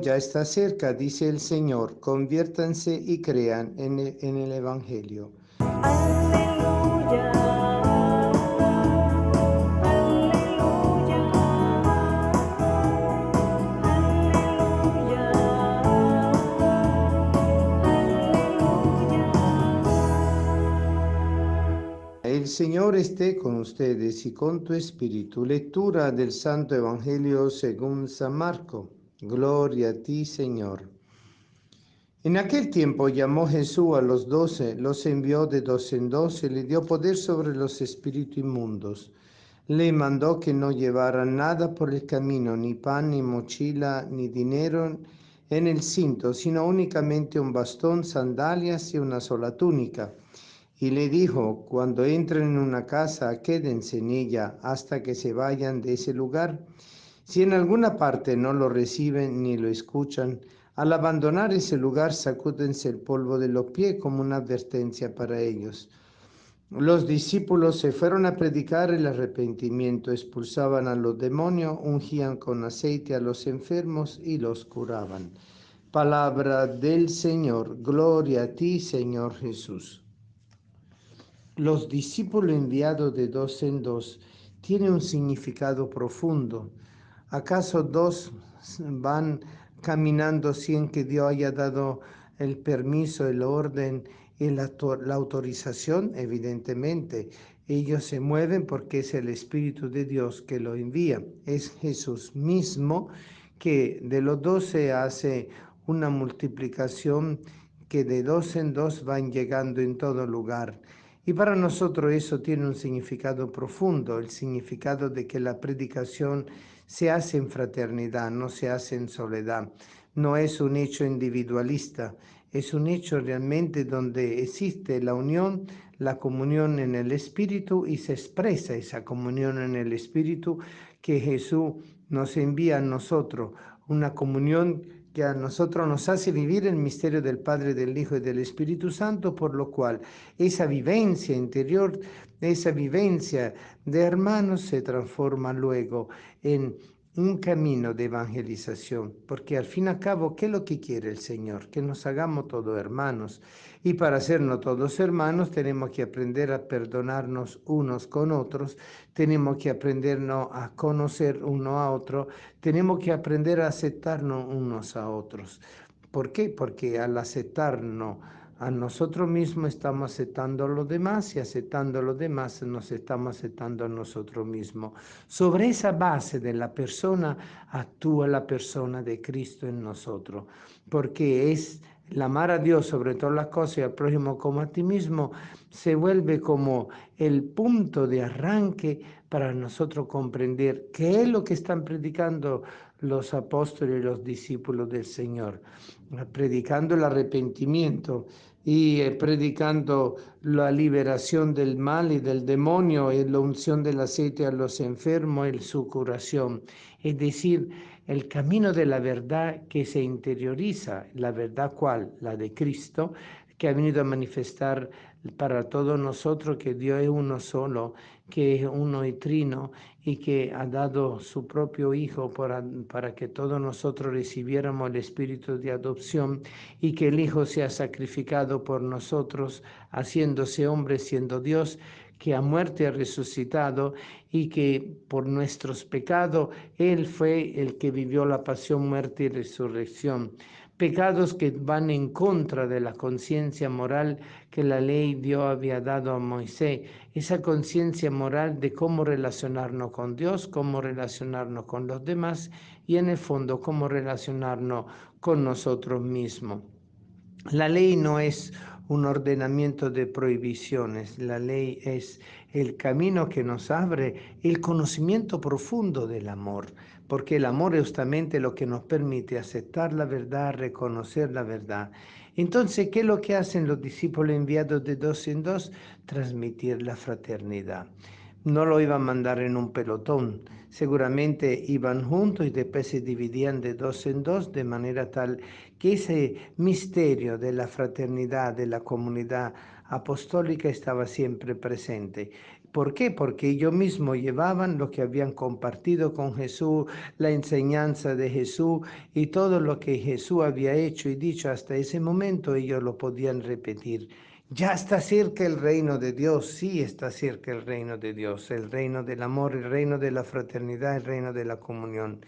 ya está cerca, dice el Señor. Conviértanse y crean en el Evangelio. Aleluya, aleluya, aleluya, aleluya. El Señor esté con ustedes y con tu espíritu. Lectura del Santo Evangelio según San Marco. Gloria a ti, Señor. En aquel tiempo llamó Jesús a los 12, los envió de 2 en 2 y le dio poder sobre los espíritus inmundos. Le mandó que no llevaran nada por el camino, ni pan, ni mochila, ni dinero en el cinto, sino únicamente un bastón, sandalias y una sola túnica. Y le dijo, cuando entren en una casa, quédense en ella hasta que se vayan de ese lugar. Si en alguna parte no lo reciben ni lo escuchan, al abandonar ese lugar sacúdense el polvo de los pies como una advertencia para ellos. Los discípulos se fueron a predicar el arrepentimiento, expulsaban a los demonios, ungían con aceite a los enfermos y los curaban. Palabra del Señor. Gloria a ti, Señor Jesús. Los discípulos enviados de 2 en 2 tienen un significado profundo. ¿Acaso 2 van caminando sin que Dios haya dado el permiso, el orden y la autorización? Evidentemente, ellos se mueven porque es el Espíritu de Dios que lo envía. Es Jesús mismo que de los 12 hace una multiplicación que de 2 en 2 van llegando en todo lugar. Y para nosotros eso tiene un significado profundo, el significado de que la predicación se hace en fraternidad, no se hace en soledad. No es un hecho individualista, es un hecho realmente donde existe la unión, la comunión en el Espíritu y se expresa esa comunión en el Espíritu que Jesús nos envía a nosotros, una comunión que a nosotros nos hace vivir el misterio del Padre, del Hijo y del Espíritu Santo, por lo cual esa vivencia interior, esa vivencia de hermanos se transforma luego en un camino de evangelización, porque al fin y al cabo, ¿qué es lo que quiere el Señor? Que nos hagamos todos hermanos. Y para hacernos todos hermanos tenemos que aprender a perdonarnos unos con otros, tenemos que aprendernos a conocer uno a otro, tenemos que aprender a aceptarnos unos a otros. ¿Por qué? Porque al aceptarnos a nosotros mismos estamos aceptando a los demás y aceptando a los demás nos estamos aceptando a nosotros mismos. Sobre esa base de la persona actúa la persona de Cristo en nosotros, porque es el amar a Dios sobre todas las cosas y al prójimo como a ti mismo se vuelve como el punto de arranque para nosotros comprender qué es lo que están predicando los apóstoles y los discípulos del Señor, predicando el arrepentimiento y predicando la liberación del mal y del demonio y la unción del aceite a los enfermos y su curación. Es decir, el camino de la verdad que se interioriza, la verdad cuál, la de Cristo, que ha venido a manifestar para todos nosotros que Dios es uno solo, que es uno y trino y que ha dado su propio Hijo para que todos nosotros recibiéramos el espíritu de adopción y que el Hijo sea sacrificado por nosotros, haciéndose hombre, siendo Dios, que ha muerto y ha resucitado y que por nuestros pecados Él fue el que vivió la pasión, muerte y resurrección. Pecados que van en contra de la conciencia moral que la ley Dios había dado a Moisés, esa conciencia moral de cómo relacionarnos con Dios, cómo relacionarnos con los demás y en el fondo cómo relacionarnos con nosotros mismos. La ley no es un ordenamiento de prohibiciones, la ley es el camino que nos abre el conocimiento profundo del amor, porque el amor es justamente lo que nos permite aceptar la verdad, reconocer la verdad. Entonces, ¿qué es lo que hacen los discípulos enviados de 2 en 2? Transmitir la fraternidad. No lo iban a mandar en un pelotón, seguramente iban juntos y después se dividían de 2 en 2 de manera tal que ese misterio de la fraternidad, de la comunidad apostólica estaba siempre presente. ¿Por qué? Porque ellos mismos llevaban lo que habían compartido con Jesús, la enseñanza de Jesús y todo lo que Jesús había hecho y dicho hasta ese momento, ellos lo podían repetir. Ya está cerca el reino de Dios, sí está cerca el reino de Dios, el reino del amor, el reino de la fraternidad, el reino de la comunión.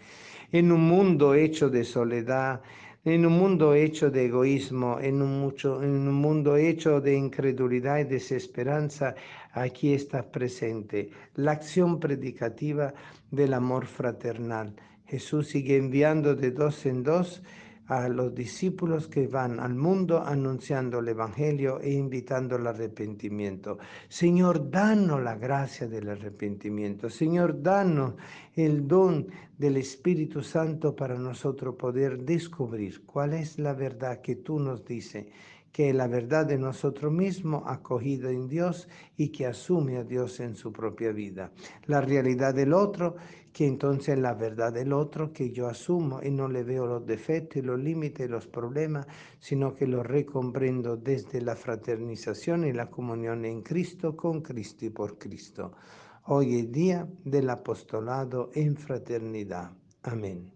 En un mundo hecho de soledad, en un mundo hecho de egoísmo, en un mundo hecho de incredulidad y desesperanza, aquí está presente la acción predicativa del amor fraternal. Jesús sigue enviando de dos en dos a los discípulos que van al mundo anunciando el Evangelio e invitando al arrepentimiento. Señor, danos la gracia del arrepentimiento. Señor, danos el don del Espíritu Santo para nosotros poder descubrir cuál es la verdad que tú nos dices, que es la verdad de nosotros mismos acogida en Dios y que asume a Dios en su propia vida. La realidad del otro, que entonces la verdad del otro que yo asumo y no le veo los defectos y los límites y los problemas, sino que los recomprendo desde la fraternización y la comunión en Cristo, con Cristo y por Cristo. Hoy es día del apostolado en fraternidad. Amén.